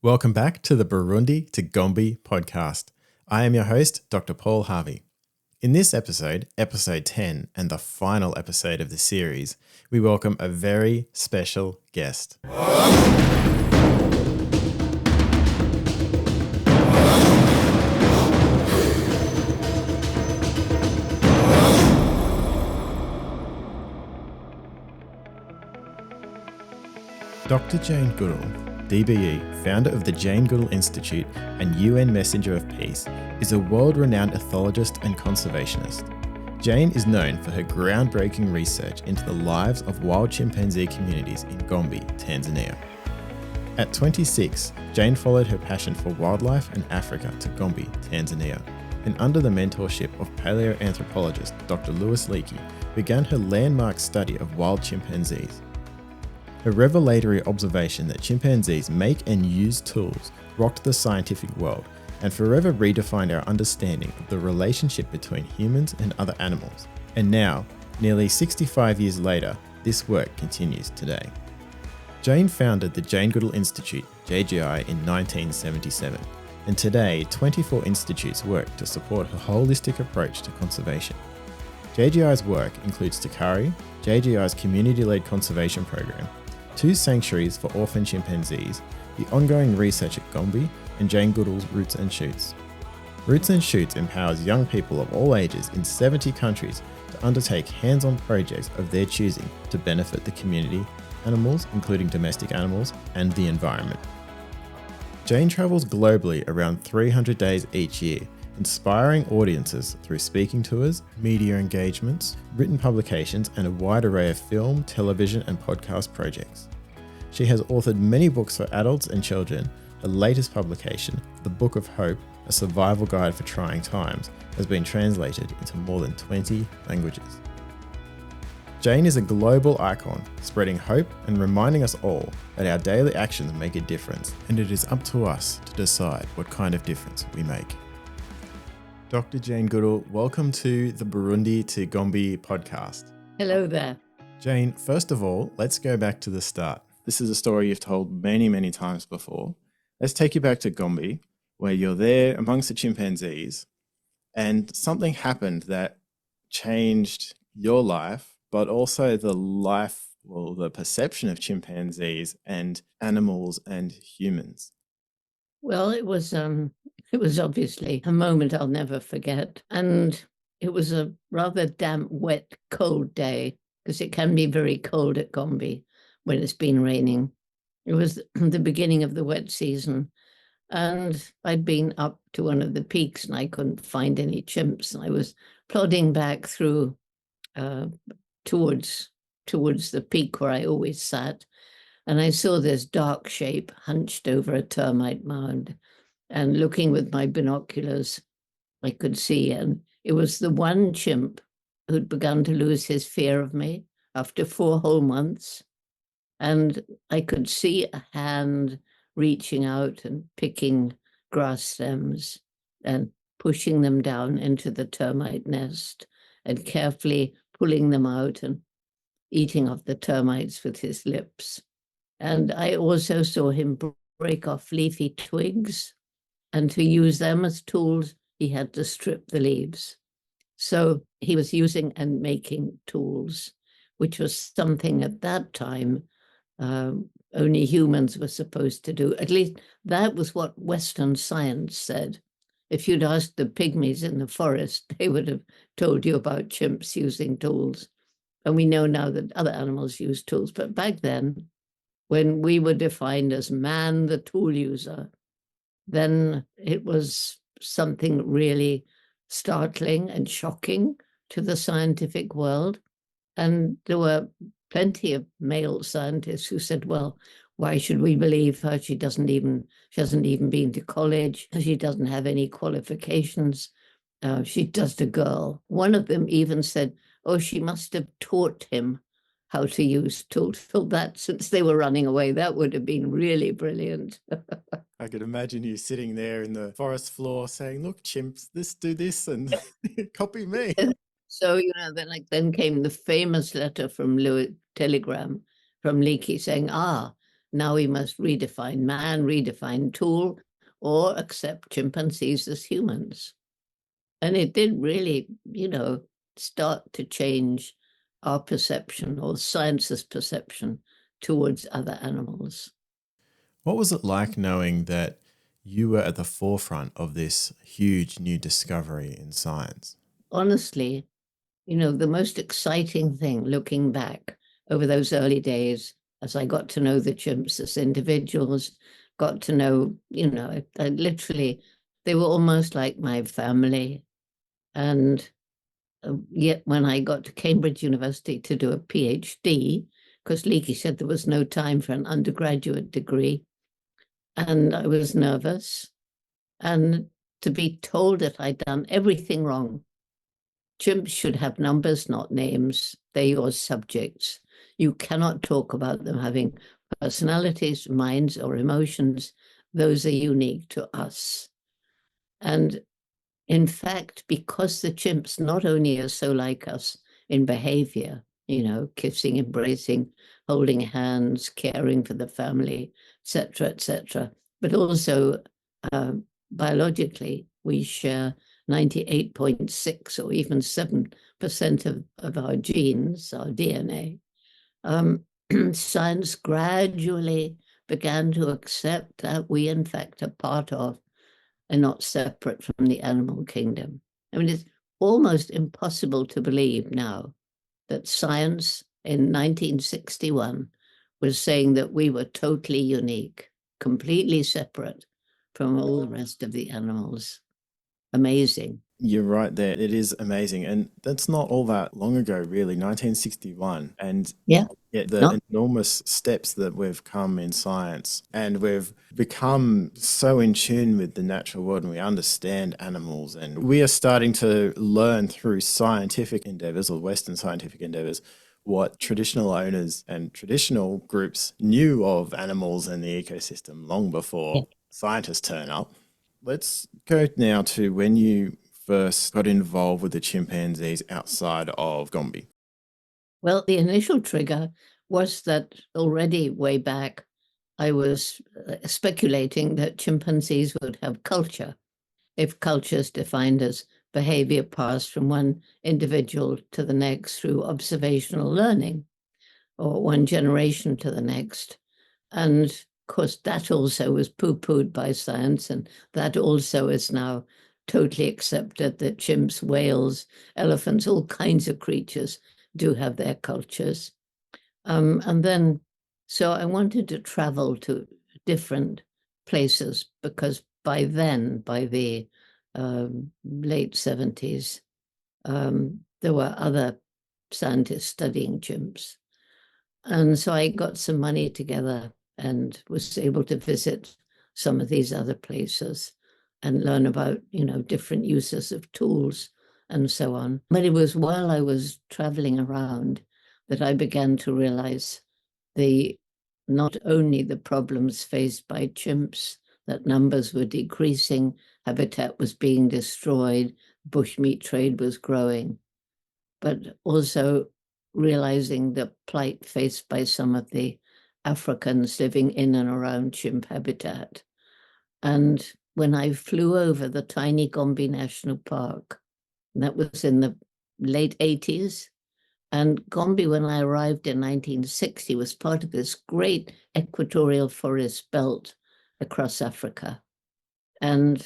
Welcome back to the Burundi to Gombe podcast. I am your host, Dr. Paul Harvey. In this episode, episode 10, and the final episode of the series, we welcome a very special guest. Dr. Jane Goodall DBE, founder of the Jane Goodall Institute and UN Messenger of Peace, is a world-renowned ethologist and conservationist. Jane is known for her groundbreaking research into the lives of wild chimpanzee communities in Gombe, Tanzania. At 26, Jane followed her passion for wildlife and Africa to Gombe, Tanzania, and under the mentorship of paleoanthropologist Dr. Louis Leakey, began her landmark study of wild chimpanzees. A revelatory observation that chimpanzees make and use tools rocked the scientific world and forever redefined our understanding of the relationship between humans and other animals. And now, nearly 65 years later, this work continues today. Jane founded the Jane Goodall Institute, JGI, in 1977, and today 24 institutes work to support her holistic approach to conservation. JGI's work includes Takari, JGI's community-led conservation program, 2 sanctuaries for orphan chimpanzees, the ongoing research at Gombe, and Jane Goodall's Roots and Shoots. Roots and Shoots empowers young people of all ages in 70 countries to undertake hands-on projects of their choosing to benefit the community, animals, including domestic animals, and the environment. Jane travels globally around 300 days each year, inspiring audiences through speaking tours, media engagements, written publications, and a wide array of film, television, and podcast projects. She has authored many books for adults and children. Her latest publication, The Book of Hope, a survival guide for trying times, has been translated into more than 20 languages. Jane is a global icon, spreading hope and reminding us all that our daily actions make a difference, and it is up to us to decide what kind of difference we make. Dr. Jane Goodall, welcome to the Burundi to Gombe podcast. Hello there. Jane, first of all, let's go back to the start. This is a story you've told many, many times before. Let's take you back to Gombe, where you're there amongst the chimpanzees, and something happened that changed your life, but also the perception of chimpanzees and animals and humans. Well, it was obviously a moment I'll never forget. And it was a rather damp, wet, cold day, because it can be very cold at Gombe when it's been raining. It was the beginning of the wet season. And I'd been up to one of the peaks and I couldn't find any chimps. And I was plodding back through towards the peak where I always sat. And I saw this dark shape hunched over a termite mound. And looking with my binoculars, I could see, and it was the one chimp who'd begun to lose his fear of me after 4 whole months. And I could see a hand reaching out and picking grass stems and pushing them down into the termite nest and carefully pulling them out and eating off the termites with his lips. And I also saw him break off leafy twigs, and to use them as tools, he had to strip the leaves. So he was using and making tools, which was something at that time only humans were supposed to do. At least that was what Western science said. If you'd asked the pygmies in the forest, they would have told you about chimps using tools. And we know now that other animals use tools. But back then, when we were defined as man, the tool user, then it was something really startling and shocking to the scientific world. And there were plenty of male scientists who said, well, why should we believe her? She hasn't even been to college. She doesn't have any qualifications. She's just a girl. One of them even said, oh, she must have taught him how to use tools. So that, since they were running away, that would have been really brilliant. I could imagine you sitting there in the forest floor saying, look, chimps, do this and copy me. So, then came the famous letter from telegram from Leakey saying, now we must redefine man, redefine tool, or accept chimpanzees as humans. And it did really, start to change our perception or science's perception towards other animals. What was it like knowing that you were at the forefront of this huge new discovery in science? Honestly, the most exciting thing looking back over those early days, as I got to know the chimps as individuals, got to know, I literally, they were almost like my family. And yet when I got to Cambridge University to do a PhD, because Leakey said there was no time for an undergraduate degree, and I was nervous, and to be told that I'd done everything wrong. Chimps should have numbers, not names. They're your subjects. You cannot talk about them having personalities, minds, or emotions. Those are unique to us. And in fact, because the chimps not only are so like us in behavior, kissing, embracing, holding hands, caring for the family, etc., but also biologically, we share 98.6 or even 7% of our genes, our DNA. Science gradually began to accept that we, in fact, are part of and not separate from the animal kingdom. I mean, it's almost impossible to believe now that science in 1961 was saying that we were totally unique, completely separate from all the rest of the animals. Amazing. You're right there. It is amazing. And that's not all that long ago, really, 1961. And Yeah. yet the Not enormous steps that we've come in science, and we've become so in tune with the natural world, and we understand animals, and we are starting to learn through scientific endeavors or Western scientific endeavors what traditional owners and traditional groups knew of animals and the ecosystem long before scientists turn up. Let's go now to when you first got involved with the chimpanzees outside of Gombe. Well, the initial trigger was that already way back, I was speculating that chimpanzees would have culture, if culture is defined as behavior passed from one individual to the next through observational learning, or one generation to the next. And of course, that also was poo-pooed by science, and that also is now totally accepted that chimps, whales, elephants, all kinds of creatures do have their cultures. And then, so I wanted to travel to different places because by then, by the late 70s, there were other scientists studying chimps. And so I got some money together and was able to visit some of these other places and learn about, different uses of tools and so on. But it was while I was traveling around that I began to realize not only the problems faced by chimps, that numbers were decreasing, habitat was being destroyed, bushmeat trade was growing, but also realizing the plight faced by some of the Africans living in and around chimp habitat. And when I flew over the tiny Gombe National Park, that was in the late 80s, and Gombe, when I arrived in 1960, was part of this great equatorial forest belt across Africa. And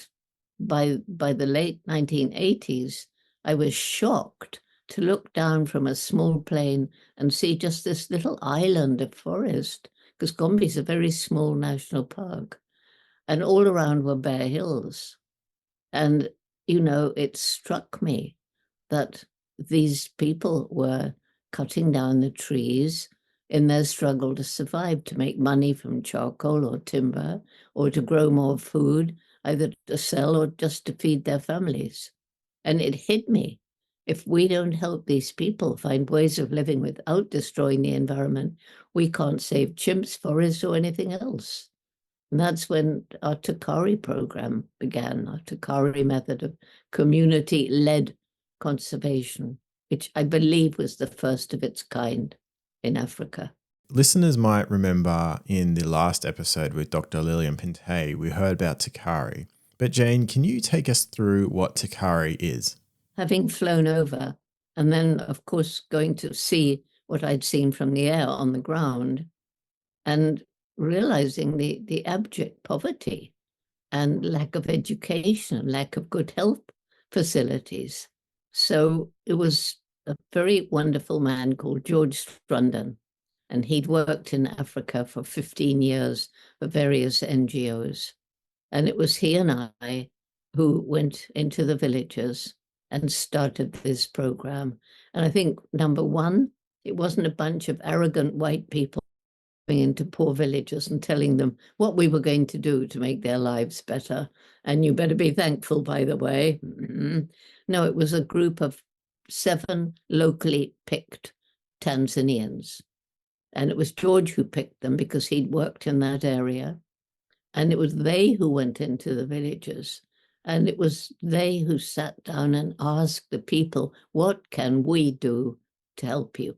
by the late 1980s, I was shocked to look down from a small plane and see just this little island of forest, because Gombe is a very small national park, and all around were bare hills. And, it struck me that these people were cutting down the trees in their struggle to survive, to make money from charcoal or timber, or to grow more food, either to sell or just to feed their families. And it hit me. If we don't help these people find ways of living without destroying the environment, we can't save chimps, forests, or anything else. And that's when our Takari program began, our Takari method of community-led conservation, which I believe was the first of its kind in Africa. Listeners might remember in the last episode with Dr. Lillian Pintay, we heard about Takari. But Jane, can you take us through what Takari is? Having flown over, and then, of course, going to see what I'd seen from the air on the ground, and realizing the abject poverty and lack of education, lack of good health facilities. So it was a very wonderful man called George Strunden, and he'd worked in Africa for 15 years for various NGOs. And it was he and I who went into the villages and started this program. And I think, number one, it wasn't a bunch of arrogant white people into poor villages and telling them what we were going to do to make their lives better. And you better be thankful, by the way. No, it was a group of 7 locally picked Tanzanians. And it was George who picked them because he'd worked in that area. And it was they who went into the villages. And it was they who sat down and asked the people, what can we do to help you?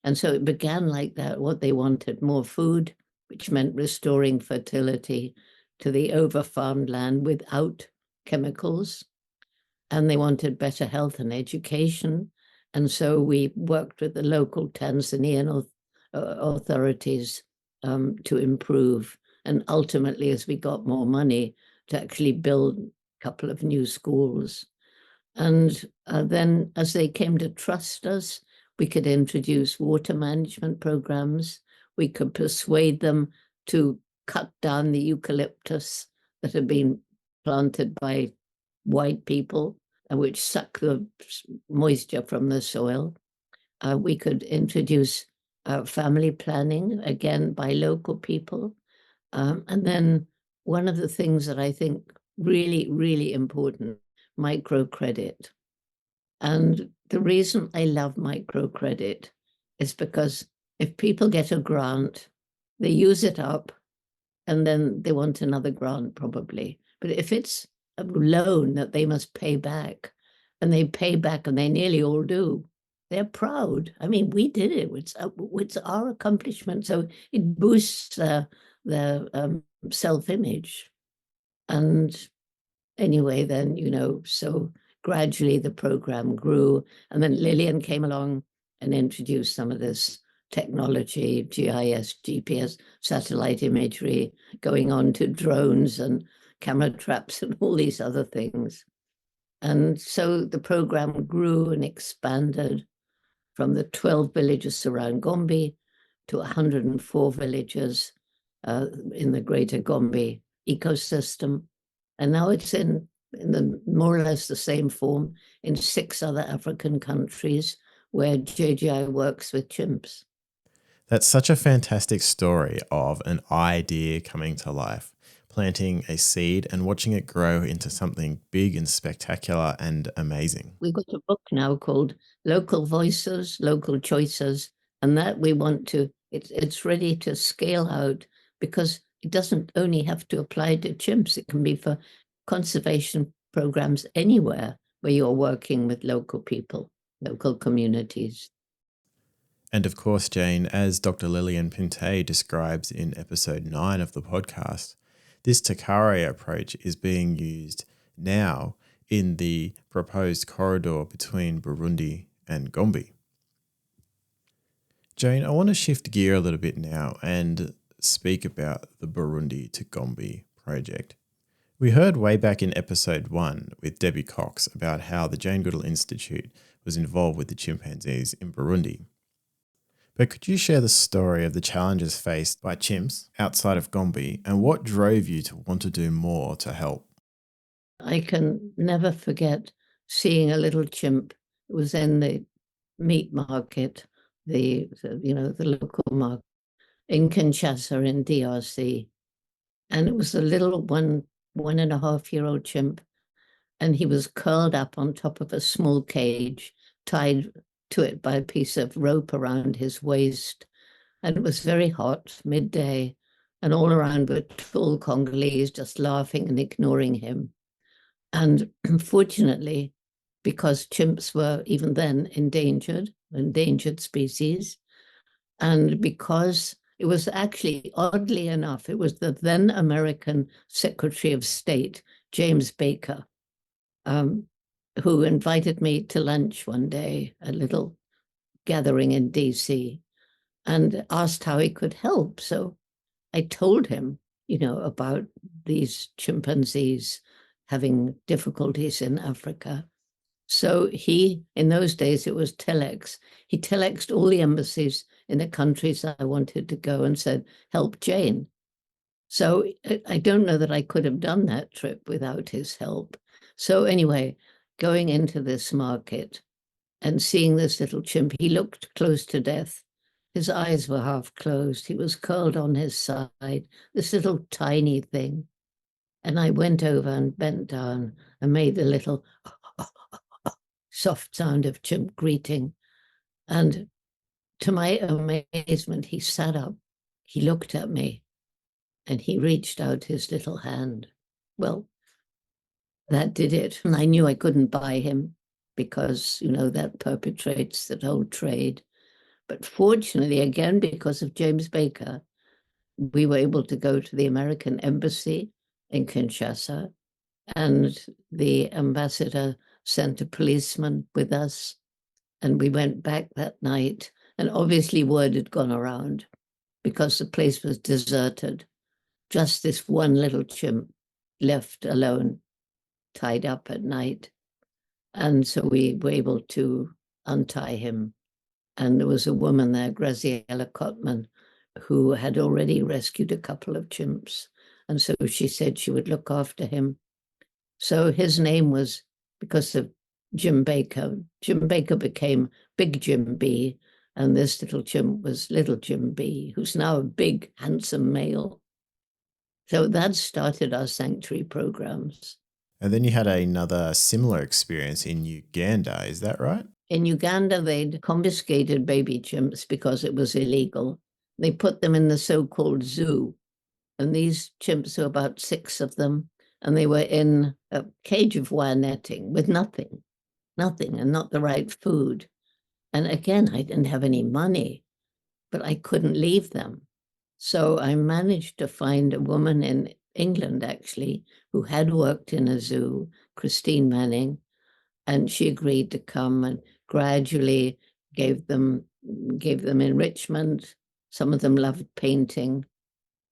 And so it began like that. What they wanted, more food, which meant restoring fertility to the over-farmed land without chemicals. And they wanted better health and education. And so we worked with the local Tanzanian authorities to improve. And ultimately, as we got more money, to actually build a couple of new schools. And then as they came to trust us, we could introduce water management programs. We could persuade them to cut down the eucalyptus that had been planted by white people, which suck the moisture from the soil. We could introduce family planning, again, by local people. And then one of the things that I think really, really important, microcredit. And the reason I love microcredit is because if people get a grant, they use it up and then they want another grant probably. But if it's a loan that they must pay back, and they pay back, and they nearly all do, they're proud. I mean, we did it. It's our accomplishment. So it boosts their self-image. And anyway, then, so gradually the program grew. And then Lillian came along and introduced some of this technology, GIS, GPS, satellite imagery, going on to drones and camera traps and all these other things. And so the program grew and expanded from the 12 villages around Gombe to 104 villages in the greater Gombe ecosystem. And now it's in the more or less the same form in 6 other African countries where JGI works with chimps. That's such a fantastic story of an idea coming to life, planting a seed and watching it grow into something big and spectacular and amazing. We've got a book now called Local Voices, Local Choices, and that we want to, it's ready to scale out because it doesn't only have to apply to chimps. It can be for conservation programs anywhere where you're working with local people, local communities. And of course, Jane, as Dr. Lillian Pintay describes in episode 9 of the podcast, this Takari approach is being used now in the proposed corridor between Burundi and Gombe. Jane, I want to shift gear a little bit now and speak about the Burundi to Gombe project. We heard way back in episode 1 with Debbie Cox about how the Jane Goodall Institute was involved with the chimpanzees in Burundi. But could you share the story of the challenges faced by chimps outside of Gombe and what drove you to want to do more to help? I can never forget seeing a little chimp. It was in the meat market, the local market in Kinshasa in DRC. And it was a little 1.5-year-old chimp. And he was curled up on top of a small cage, tied to it by a piece of rope around his waist. And it was very hot, midday, and all around were tall Congolese just laughing and ignoring him. And unfortunately, because chimps were even then endangered species, And because it was actually, oddly enough, it was the then American Secretary of State, James Baker, who invited me to lunch one day, a little gathering in DC, and asked how he could help. So I told him, about these chimpanzees having difficulties in Africa. So in those days, it was telex. He telexed all the embassies in the countries I wanted to go and said, help Jane. So I don't know that I could have done that trip without his help. So anyway, going into this market and seeing this little chimp, he looked close to death. His eyes were half closed. He was curled on his side, this little tiny thing. And I went over and bent down and made the little soft sound of chimp greeting. And to my amazement, he sat up, he looked at me, and he reached out his little hand. Well, that did it. And I knew I couldn't buy him because, that perpetrates that whole trade. But fortunately, again, because of James Baker, we were able to go to the American embassy in Kinshasa, and the ambassador sent a policeman with us. And we went back that night. And obviously, word had gone around because the place was deserted. Just this one little chimp left alone, tied up at night. And so we were able to untie him. And there was a woman there, Graziella Cotman, who had already rescued a couple of chimps. And so she said she would look after him. So his name was, because of Jim Baker became Big Jim B, and this little chimp was Little Jim B, who's now a big, handsome male. So that started our sanctuary programs. And then you had another similar experience in Uganda, is that right? In Uganda, they'd confiscated baby chimps because it was illegal. They put them in the so-called zoo. And these chimps were about 6 of them, and they were in a cage of wire netting with nothing, and not the right food. And again, I didn't have any money, but I couldn't leave them. So I managed to find a woman in England, actually, who had worked in a zoo, Christine Manning, and she agreed to come and gradually gave them enrichment. Some of them loved painting.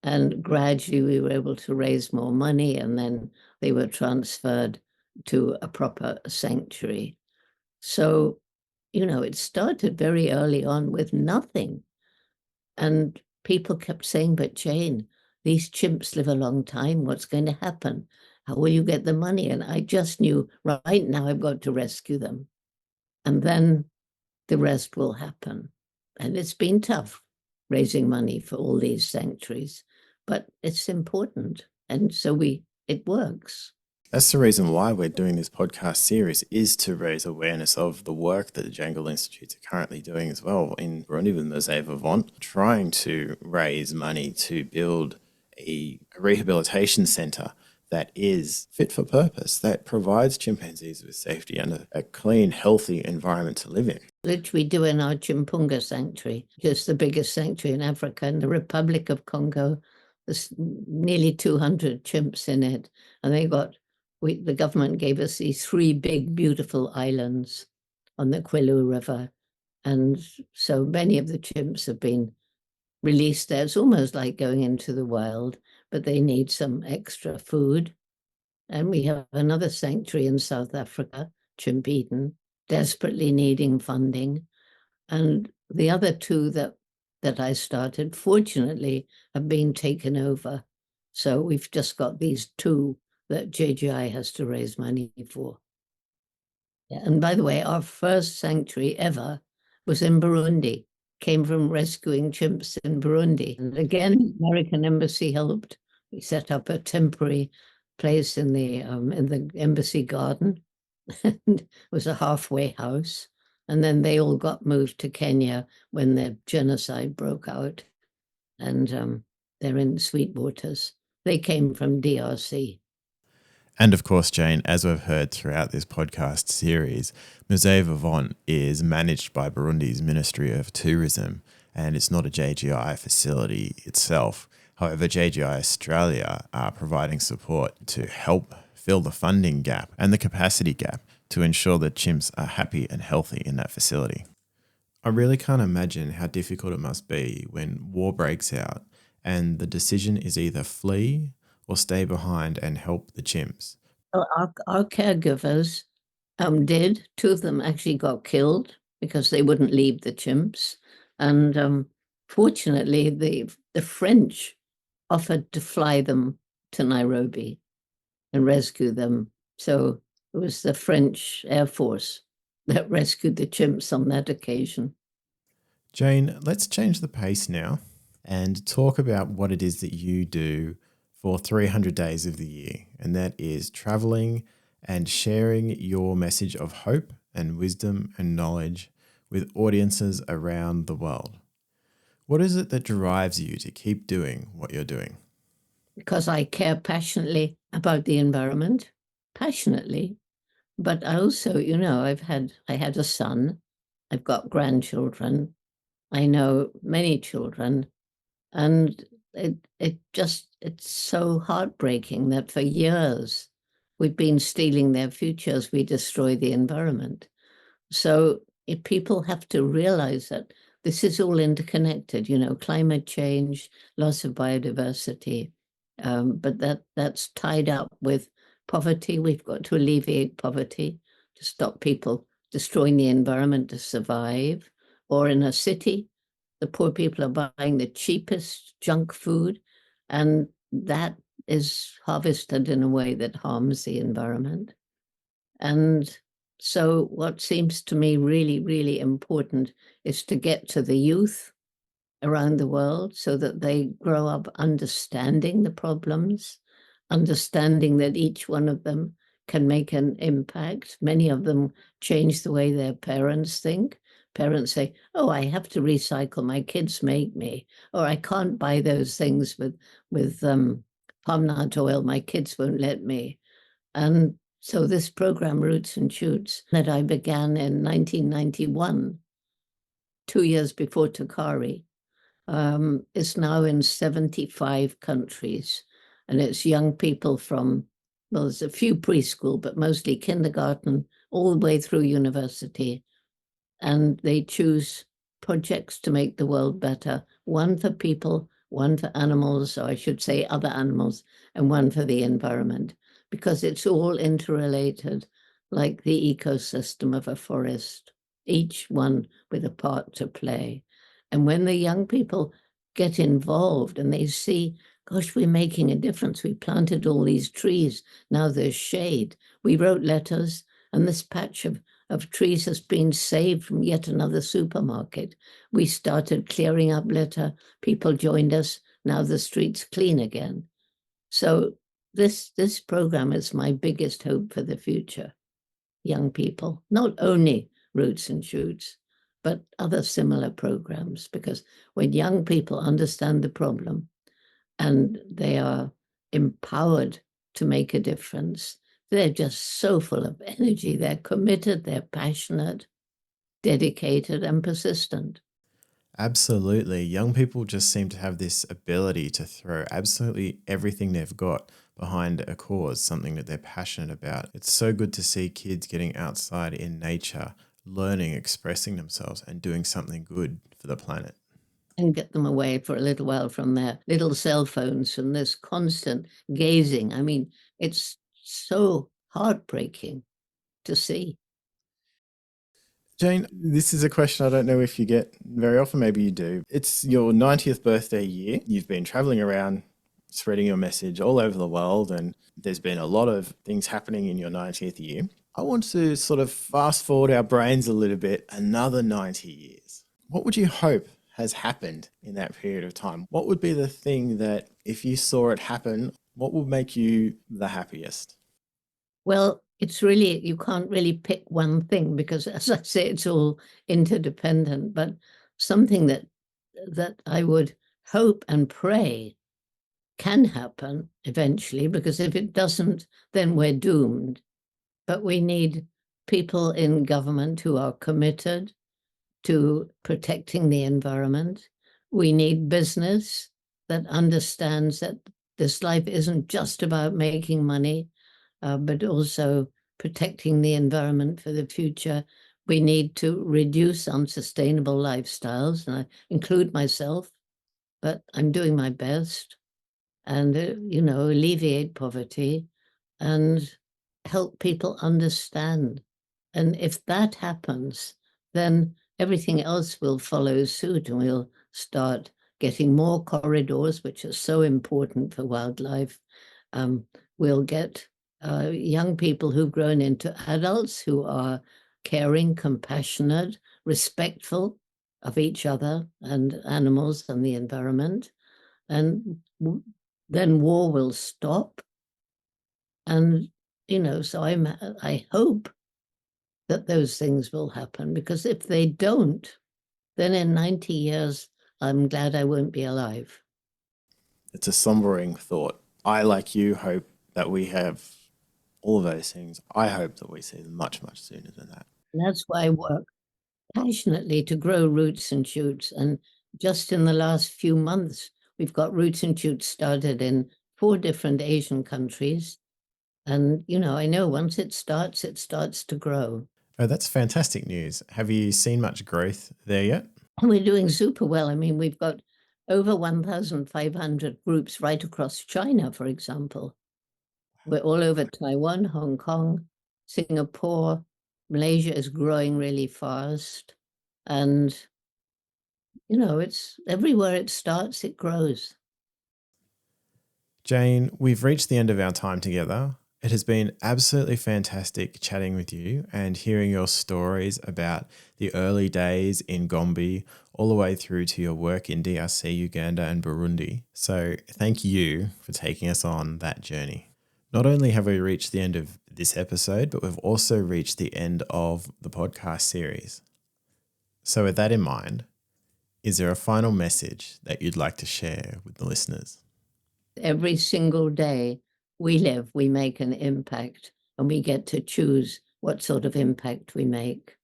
And gradually we were able to raise more money, and then they were transferred to a proper sanctuary. So, it started very early on with nothing. And people kept saying, but Jane, these chimps live a long time. What's going to happen? How will you get the money? And I just knew right now I've got to rescue them. And then the rest will happen. And it's been tough raising money for all these sanctuaries, but it's important. And so it works. That's the reason why we're doing this podcast series, is to raise awareness of the work that the Jane Goodall Institute are currently doing as well in Burundi with Musée Vivant, trying to raise money to build a rehabilitation centre that is fit for purpose, that provides chimpanzees with safety and a clean, healthy environment to live in. Which we do in our Chimpunga sanctuary, just the biggest sanctuary in Africa. In the Republic of Congo, there's nearly 200 chimps in it. And the government gave us these 3 big, beautiful islands on the Kwilu River. And so many of the chimps have been released there. It's almost like going into the wild, but they need some extra food. And we have another sanctuary in South Africa, Chimp Eden, desperately needing funding. And the other 2 that I started, fortunately, have been taken over. So we've just got these 2 that JGI has to raise money for. Yeah. And by the way, our first sanctuary ever was in Burundi, came from rescuing chimps in Burundi. And again, the American embassy helped. We set up a temporary place in the embassy garden. And it was a halfway house. And then they all got moved to Kenya when the genocide broke out. And they're in Sweetwaters. They came from DRC. And of course, Jane, as we've heard throughout this podcast series, Musée Vivant is managed by Burundi's Ministry of Tourism. and it's not a JGI facility itself. However, JGI Australia are providing support to help fill the funding gap and the capacity gap to ensure that chimps are happy and healthy in that facility. I really can't imagine how difficult it must be when war breaks out and the decision is either flee or stay behind and help the chimps. Well, our caregivers did. Two of them actually got killed because they wouldn't leave the chimps. And fortunately, the French offered to fly them to Nairobi and rescue them. So it was the French Air Force that rescued the chimps on that occasion. Jane, let's change the pace now and talk about what it is that you do for 300 days of the year, and that is traveling and sharing your message of hope and wisdom and knowledge with audiences around the world. What is it that drives you to keep doing what you're doing? Because I care passionately about the environment, passionately. But I also, I had a son, I've got grandchildren, I know many children, and it's so heartbreaking that for years we've been stealing their futures, we destroy the environment. So if people have to realize that this is all interconnected, climate change, loss of biodiversity, but that's tied up with poverty. We've got to alleviate poverty to stop people destroying the environment to survive. Or in a city, the poor people are buying the cheapest junk food, and that is harvested in a way that harms the environment. And so, what seems to me really, really important is to get to the youth around the world so that they grow up understanding the problems, understanding that each one of them can make an impact. Many of them change the way their parents think. Parents say, "Oh, I have to recycle. My kids make me," or "I can't buy those things with palm nut oil. My kids won't let me." And so this program, Roots and Shoots, that I began in 1991, 2 years before Takari, is now in 75 countries. And it's young people from, well, there's a few preschool, but mostly kindergarten, all the way through university. And they choose projects to make the world better, one for people, one for animals, or I should say other animals, and one for the environment, because it's all interrelated, like the ecosystem of a forest, each one with a part to play. And when the young people get involved and they see, gosh, we're making a difference. We planted all these trees. Now there's shade. We wrote letters, and this patch of trees has been saved from yet another supermarket. We started clearing up litter. People joined us. Now the street's clean again. So this program is my biggest hope for the future. Young people, not only Roots and Shoots, but other similar programs, because when young people understand the problem and they are empowered to make a difference, they're just so full of energy. They're committed, they're passionate, dedicated, and persistent. Absolutely. Young people just seem to have this ability to throw absolutely everything they've got behind a cause, something that they're passionate about. It's so good to see kids getting outside in nature, learning, expressing themselves, and doing something good for the planet. And get them away for a little while from their little cell phones, from this constant gazing. I mean, it's so heartbreaking to see. Jane, this is a question I don't know if you get very often. Maybe you do. It's your 90th birthday year. You've been traveling around spreading your message all over the world, and there's been a lot of things happening in your 90th year. I want to sort of fast forward our brains a little bit, another 90 years. What would you hope has happened in that period of time? What would be the thing that, if you saw it happen, what would make you the happiest? Well, it's really, you can't really pick one thing because, as I say, it's all interdependent. But something that I would hope and pray can happen eventually, because if it doesn't, then we're doomed. But we need people in government who are committed, to protecting the environment. We need business that understands that this life isn't just about making money, but also protecting the environment for the future. We need to reduce unsustainable lifestyles, and I include myself, but I'm doing my best, and, alleviate poverty and help people understand. And if that happens, then everything else will follow suit, and we'll start getting more corridors, which are so important for wildlife. We'll get young people who've grown into adults who are caring, compassionate, respectful of each other and animals and the environment. And then war will stop. And, so I hope that those things will happen, because if they don't, then in 90 years, I'm glad I won't be alive. It's a sombering thought. I, like you, hope that we have all of those things. I hope that we see them much, much sooner than that. And that's why I work passionately to grow roots and shoots. And just in the last few months, we've got roots and shoots started in 4 different Asian countries. And, I know once it starts to grow. Oh, that's fantastic news. Have you seen much growth there yet? And we're doing super well. I mean, we've got over 1,500 groups right across China, for example. We're all over Taiwan, Hong Kong, Singapore. Malaysia is growing really fast. And, it's everywhere it starts, it grows. Jane, we've reached the end of our time together. It has been absolutely fantastic chatting with you and hearing your stories about the early days in Gombe all the way through to your work in DRC, Uganda and Burundi. So thank you for taking us on that journey. Not only have we reached the end of this episode, but we've also reached the end of the podcast series. So with that in mind, is there a final message that you'd like to share with the listeners? Every single day we live, we make an impact, and we get to choose what sort of impact we make.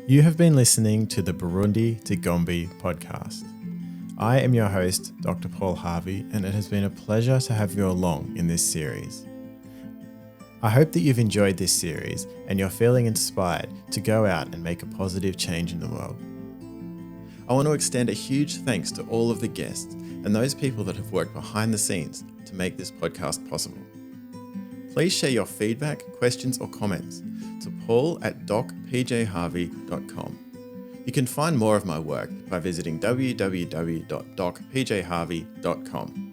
You have been listening to the Burundi to Gombe podcast. I am your host, Dr. Paul Harvey, and it has been a pleasure to have you along in this series. I hope that you've enjoyed this series and you're feeling inspired to go out and make a positive change in the world. I want to extend a huge thanks to all of the guests and those people that have worked behind the scenes to make this podcast possible. Please share your feedback, questions or comments to paul@docpjharvey.com. You can find more of my work by visiting www.docpjharvey.com.